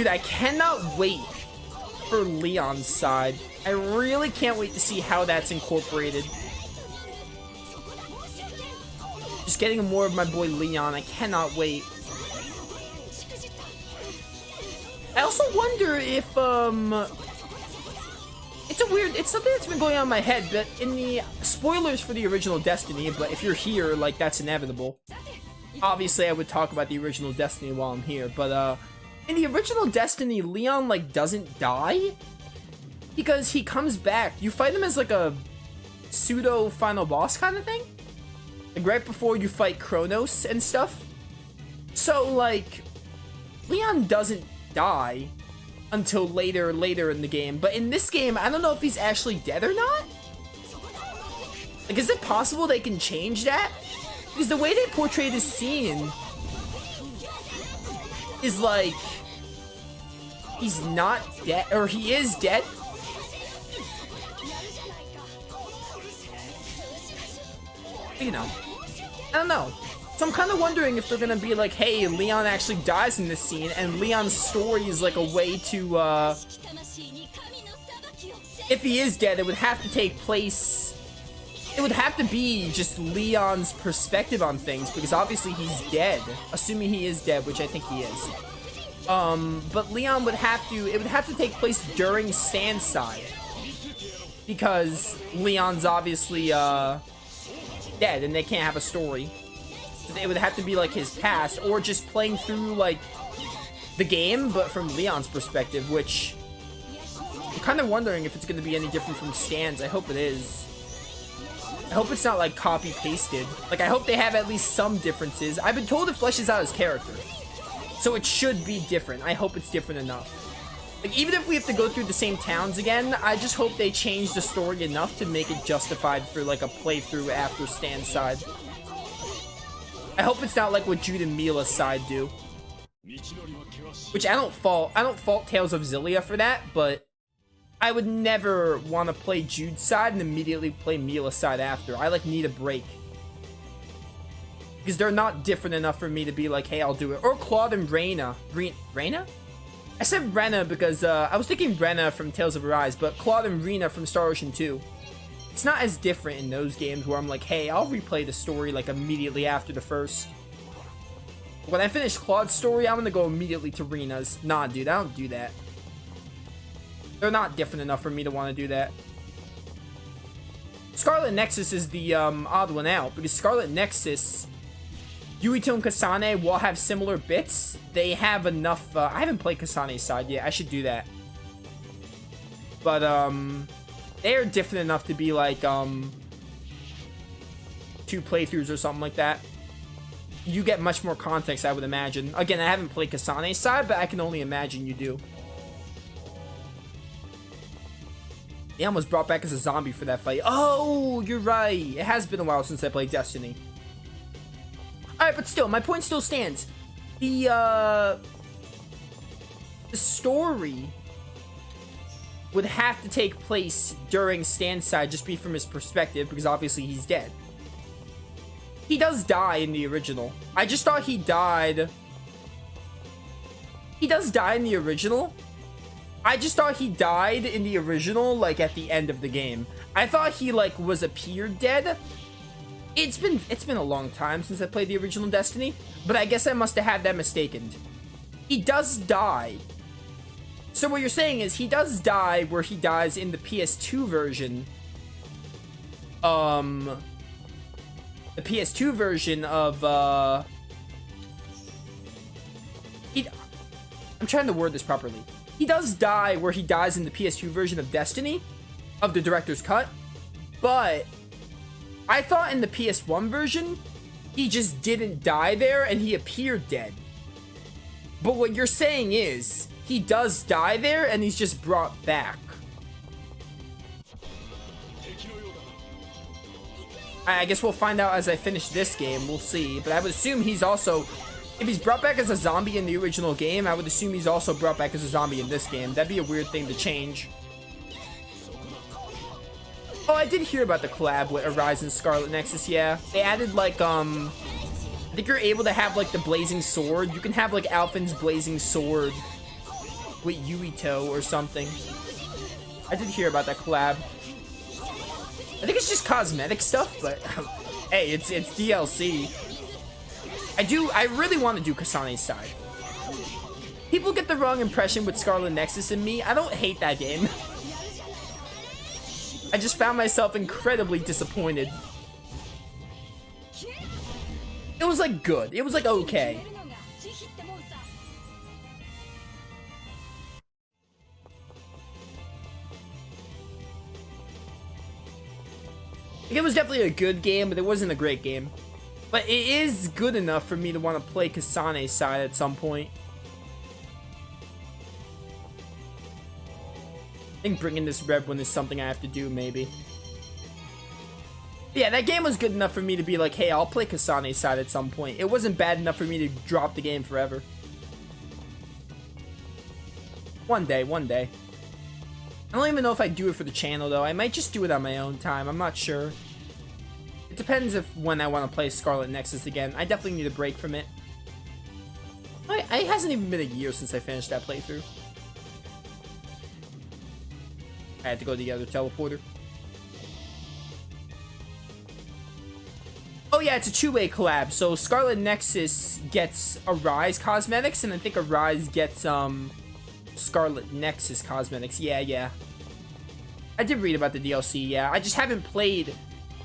Dude, I cannot wait for Leon's side. I really can't wait to see how that's incorporated. Just getting more of my boy Leon. I cannot wait. I also wonder if, it's something that's been going on in my head, but in the spoilers for the original Destiny, but if you're here, like, that's inevitable. Obviously, I would talk about the original Destiny while I'm here, but, in the original Destiny, Leon, like, doesn't die? Because he comes back. You fight him as, like, a pseudo final boss kind of thing? Like, right before you fight Kronos and stuff. So, like, Leon doesn't die until later in the game. But in this game, I don't know if he's actually dead or not. Like, is it possible they can change that? Because the way they portray this scene is like he's not dead, or he is dead. You know, I don't know. So I'm kind of wondering if they're gonna be like, hey, Leon actually dies in this scene, and Leon's story is like a way to, if he is dead, it would have to take place, it would have to be just Leon's perspective on things, because obviously he's dead, assuming he is dead, which I think he is. But Leon would have to, it would have to take place during Stan's side, because Leon's obviously, dead, and they can't have a story. It would have to be like his past, or just playing through like the game, but from Leon's perspective, which I'm kind of wondering if it's going to be any different from Stan's. I hope it is. I hope it's not like copy pasted. Like, I hope they have at least some differences. I've been told it fleshes out his character, so it should be different. I hope it's different enough. Like, even if we have to go through the same towns again, I just hope they change the story enough to make it justified for like a playthrough after Stan's side. I hope it's not like what Jude and Mila's side do. Which I don't fault Tales of Xillia for that, but I would never want to play Jude's side and immediately play Mila's side after. I like need a break. Because they're not different enough for me to be like, hey, I'll do it. Or Claude and Reyna. Reyna? I said Rena because I was thinking Rena from Tales of Arise, but Claude and Rena from Star Ocean 2. It's not as different in those games where I'm like, hey, I'll replay the story like immediately after the first. When I finish Claude's story, I'm gonna go immediately to Rena's. Nah, dude, I don't do that. They're not different enough for me to want to do that. Scarlet Nexus is the odd one out, because Scarlet Nexus, Yuito and Kasane, will have similar bits. They have enough, I haven't played Kasane's side yet, I should do that. But, they're different enough to be like, 2 playthroughs or something like that. You get much more context, I would imagine. Again, I haven't played Kasane's side, but I can only imagine you do. He almost brought back as a zombie for that fight. Oh, you're right. It has been a while since I played Destiny. Alright, but still, my point still stands. The story would have to take place during Stan's side, just be from his perspective, because obviously he's dead. He does die in the original. I just thought he died. He does die in the original. I just thought he died in the original, like, at the end of the game. I thought he, like, was appeared dead. It's been a long time since I played the original Destiny, but I guess I must have had that mistaken. He does die. So what you're saying is he does die where he dies in the PS2 version. The PS2 version of, I'm trying to word this properly. He does die where he dies in the PS2 version of Destiny, of the director's cut, but I thought in the PS1 version, he just didn't die there and he appeared dead. But what you're saying is, he does die there and he's just brought back. I guess we'll find out as I finish this game, we'll see. But I would assume he's also, if he's brought back as a zombie in the original game, I would assume he's also brought back as a zombie in this game. That'd be a weird thing to change. Oh, I did hear about the collab with Arise and Scarlet Nexus, yeah. They added, like, I think you're able to have, like, the Blazing Sword. You can have, like, Alphen's Blazing Sword with Yuito or something. I did hear about that collab. I think it's just cosmetic stuff, but hey, it's DLC. I really want to do Kasane's side. People get the wrong impression with Scarlet Nexus and me. I don't hate that game. I just found myself incredibly disappointed. It was like good. It was like okay. It was definitely a good game, but it wasn't a great game. But it is good enough for me to want to play Kasane's side at some point. I think bringing this red one is something I have to do, maybe. Yeah, that game was good enough for me to be like, hey, I'll play Kasane's side at some point. It wasn't bad enough for me to drop the game forever. One day, one day. I don't even know if I do it for the channel, though. I might just do it on my own time. I'm not sure. It depends if when I want to play Scarlet Nexus again. I definitely need a break from it. It hasn't even been a year since I finished that playthrough. I had to go to the other teleporter. Oh yeah, it's a two-way collab. So Scarlet Nexus gets Arise cosmetics, and I think Arise gets Scarlet Nexus cosmetics. Yeah. I did read about the DLC. Yeah, I just haven't played.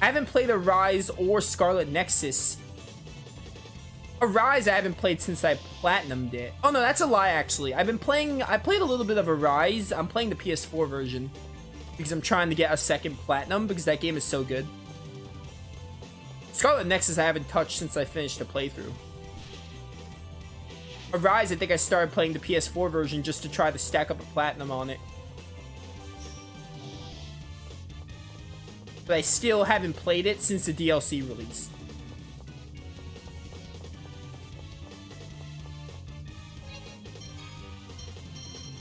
I haven't played Arise or Scarlet Nexus. Arise I haven't played since I platinumed it. Oh no, that's a lie actually. I played a little bit of Arise. I'm playing the PS4 version because I'm trying to get a second platinum because that game is so good. Scarlet Nexus I haven't touched since I finished the playthrough. Arise, I think I started playing the PS4 version just to try to stack up a platinum on it. But I still haven't played it since the DLC release.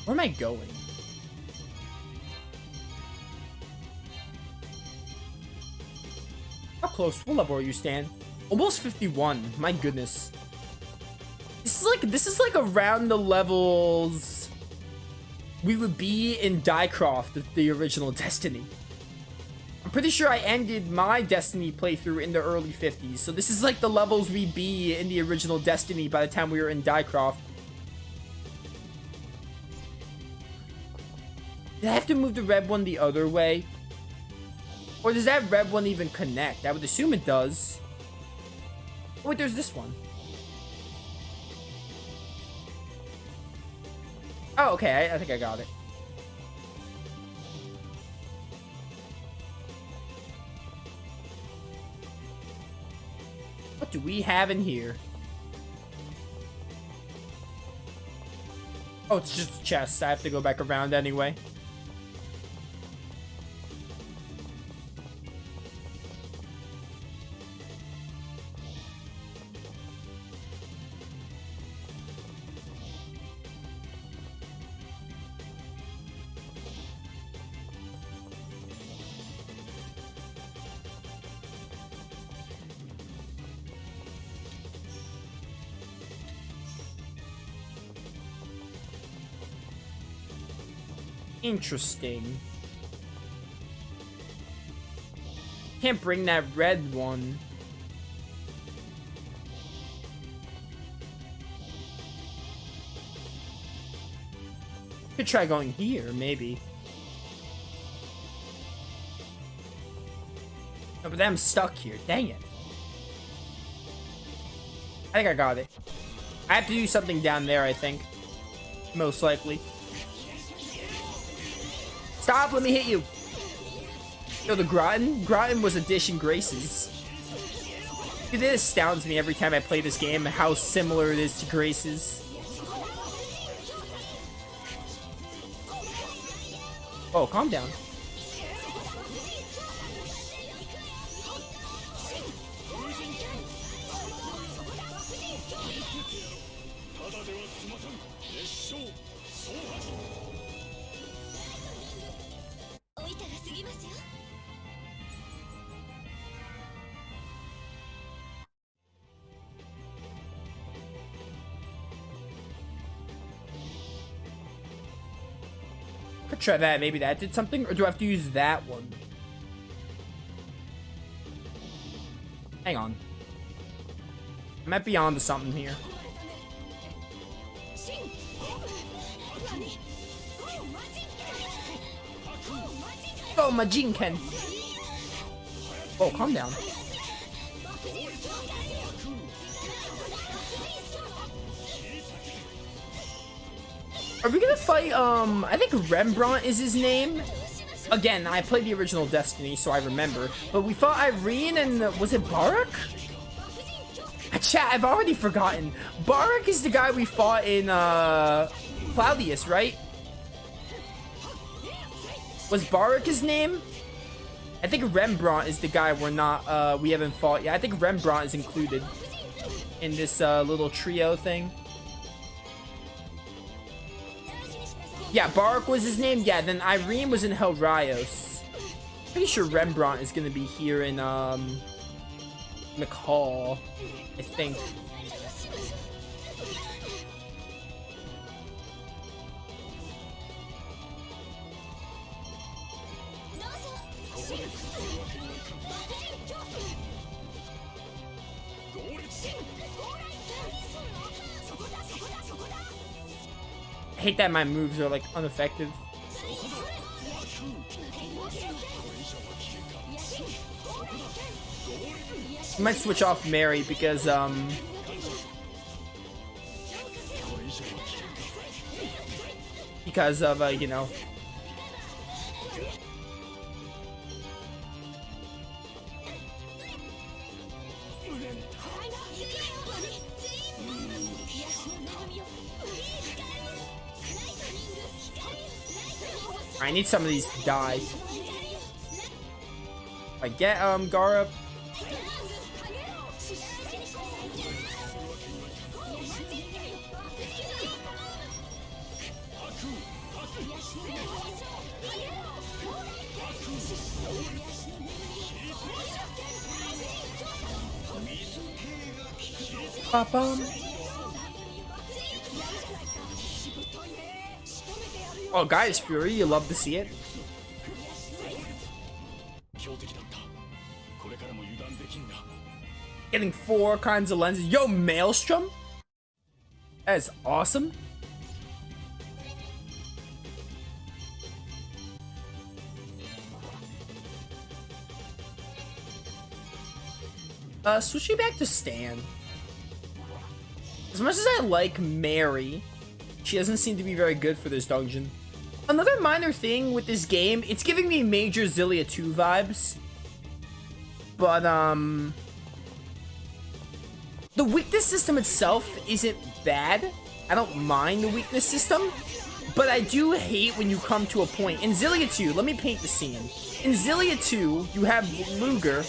Where am I going? How close? What level are you, Stan? Almost 51. My goodness. This is like around the levels we would be in Diecroft, the original Destiny. I'm pretty sure I ended my Destiny playthrough in the early 50s, so this is like the levels we'd be in the original Destiny by the time we were in Diecroft. Did I have to move the red one the other way? Or does that red one even connect? I would assume it does. Oh wait, there's this one. Oh, okay, I think I got it. What do we have in here? Oh, it's just a chest. I have to go back around anyway. Interesting. Can't bring that red one. Could try going here, maybe. No, but then I'm stuck here. Dang it. I think I got it. I have to do something down there, I think. Most likely. Stop, let me hit you. Yo, the Groton was Addition Graces. It astounds me every time I play this game how similar it is to Graces. Oh, calm down. Try that. Maybe that did something, or do I have to use that one? Hang on. I might be onto something here. Oh, Majinken. Oh, calm down. Are we gonna fight, I think Rembrandt is his name. Again, I played the original Destiny, so I remember. But we fought Irene and, was it Barak? Chat, I've already forgotten. Barak is the guy we fought in, Claudius, right? Was Barak his name? I think Rembrandt is the guy we haven't fought yet. I think Rembrandt is included in this, little trio thing. Yeah, Barak was his name. Yeah, then Irene was in Helrios. Pretty sure Rembrandt is gonna be here in McCall, I think. I hate that my moves are like ineffective. I might switch off Mary because of you know. I need some of these to die. I get Gara. Oh, guys, Fury, you love to see it. Getting 4 kinds of lenses. Yo, Maelstrom? That is awesome. Switching back to Stan. As much as I like Mary, she doesn't seem to be very good for this dungeon. Another minor thing with this game, it's giving me major Xillia 2 vibes. But, the weakness system itself isn't bad. I don't mind the weakness system. But I do hate when you come to a point. In Xillia 2, let me paint the scene. In Xillia 2, you have Luger,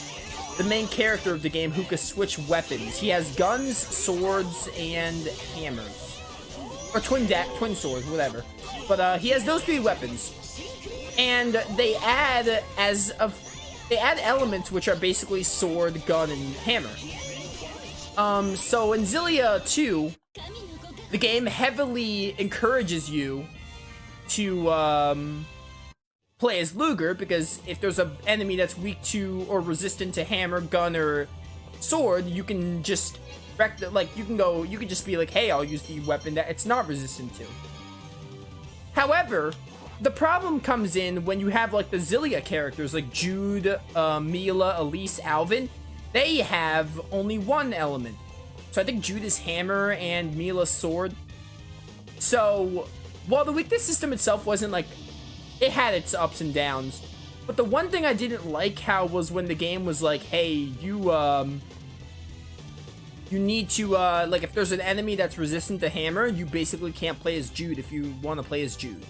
the main character of the game, who can switch weapons. He has guns, swords, and hammers. Or twin swords, whatever. But he has those 3 weapons. And they add elements which are basically sword, gun, and hammer. So in Xillia 2, the game heavily encourages you to play as Luger, because if there's an enemy that's weak to or resistant to hammer, gun, or sword, you can just you can just be like, hey, I'll use the weapon that it's not resistant to. However, the problem comes in when you have like the Xillia characters like Jude, Mila, Elise, Alvin. They have only 1 element. So I think Jude is hammer and Mila's sword. So while the weakness system itself wasn't like, it had its ups and downs, but the one thing I didn't like was when the game was like, hey, you need to, like, if there's an enemy that's resistant to hammer, you basically can't play as Jude if you want to play as Jude.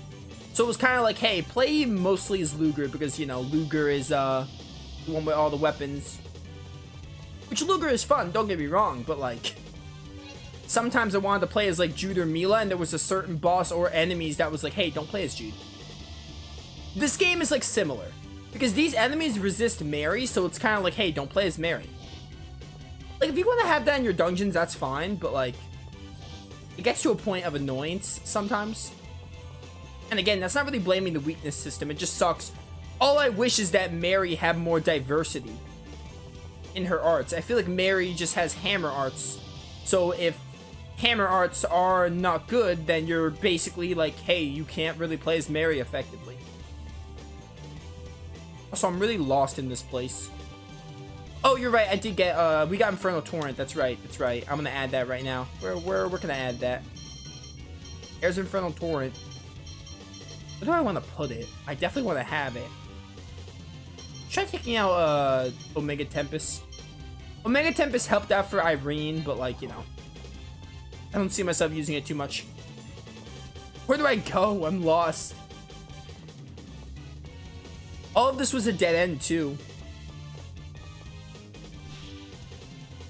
So it was kind of like, hey, play mostly as Luger, because, you know, Luger is, the one with all the weapons. Which Luger is fun, don't get me wrong, but, like, sometimes I wanted to play as, like, Jude or Mila, and there was a certain boss or enemies that was like, hey, don't play as Jude. This game is, like, similar, because these enemies resist Mary, so it's kind of like, hey, don't play as Mary. Like, if you want to have that in your dungeons, that's fine, but, like, it gets to a point of annoyance sometimes. And again, that's not really blaming the weakness system. It just sucks. All I wish is that Mary had more diversity in her arts. I feel like Mary just has hammer arts. So if hammer arts are not good, then you're basically like, hey, you can't really play as Mary effectively. Also, I'm really lost in this place. Oh, you're right. I did get, we got Infernal Torrent. That's right. That's right. I'm gonna add that right now. Where can I add that? There's Infernal Torrent. Where do I want to put it? I definitely want to have it. Try taking out, Omega Tempest. Omega Tempest helped out for Irene, but like, you know, I don't see myself using it too much. Where do I go? I'm lost. All of this was a dead end, too.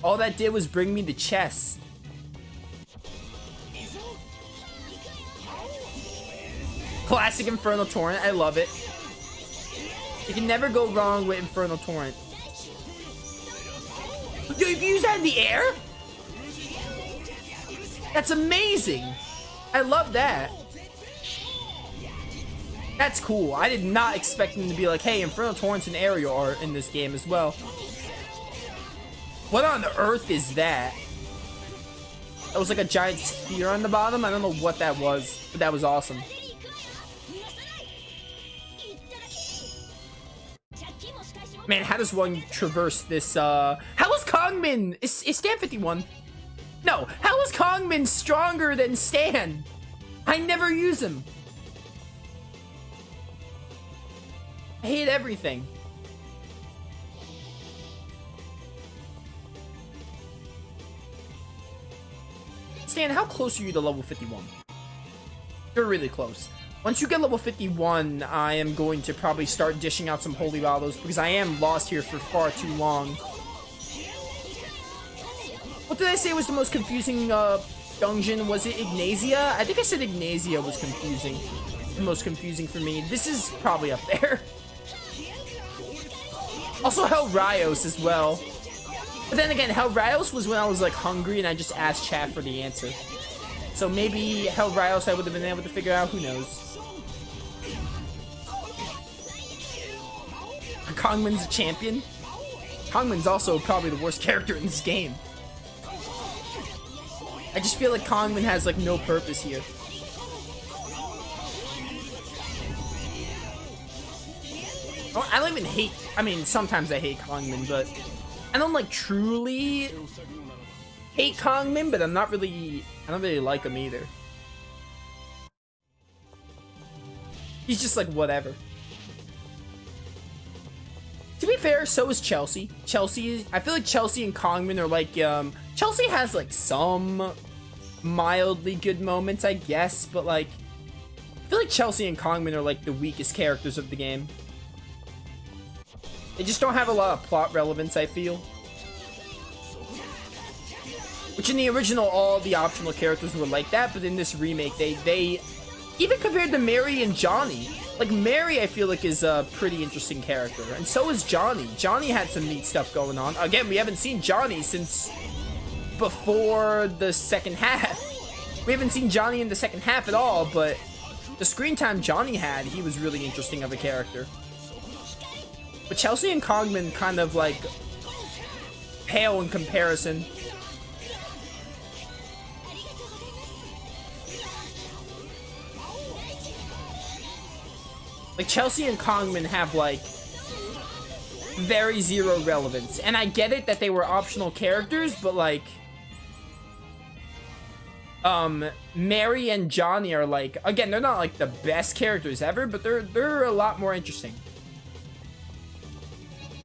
All that did was bring me the chest. Classic Infernal Torrent. I love it. You can never go wrong with Infernal Torrent. Dude, you use that in the air? That's amazing. I love that. That's cool. I did not expect him to be like, hey, Infernal Torrent's an aerial art in this game as well. What on earth is that? That was like a giant spear on the bottom. I don't know what that was, but that was awesome. Man, how does one traverse this, how is Kongmin? Is Stan 51? No, how is Kongmin stronger than Stan? I never use him. I hate everything. Stan, how close are you to level 51? You're really close. Once you get level 51, I am going to probably start dishing out some holy bottles because I am lost here for far too long. What did I say was the most confusing dungeon? Was it Ignacia? I think I said Ignacia was confusing. The most confusing for me. This is probably up there. Also Hell Rios as well. But then again, Hell Rios was when I was like hungry and I just asked chat for the answer. So maybe Hell Rios I would have been able to figure out, who knows. Kongmin's a champion. Kongmin's also probably the worst character in this game. I just feel like Kongmin has like no purpose here. I don't even hate, I mean, sometimes I hate Kongmin, but I don't like truly hate Kongmin, but I don't really like him either. He's just like whatever. To be fair, so is Chelsea. I feel like Chelsea and Kongmin are like, Chelsea has like some mildly good moments, I guess, but like, I feel like Chelsea and Kongmin are like the weakest characters of the game. They just don't have a lot of plot relevance, I feel. Which in the original, all the optional characters were like that, but in this remake, they even compared to Mary and Johnny. Like, Mary, I feel like, is a pretty interesting character, and so is Johnny. Johnny had some neat stuff going on. Again, we haven't seen Johnny since before the second half. We haven't seen Johnny in the second half at all, but the screen time Johnny had, he was really interesting of a character. But Chelsea and Kongmin kind of, like, pale in comparison. Like, Chelsea and Kongmin have, like, very zero relevance. And I get it that they were optional characters, but, like, Mary and Johnny are, like, again, they're not, like, the best characters ever, but they're a lot more interesting.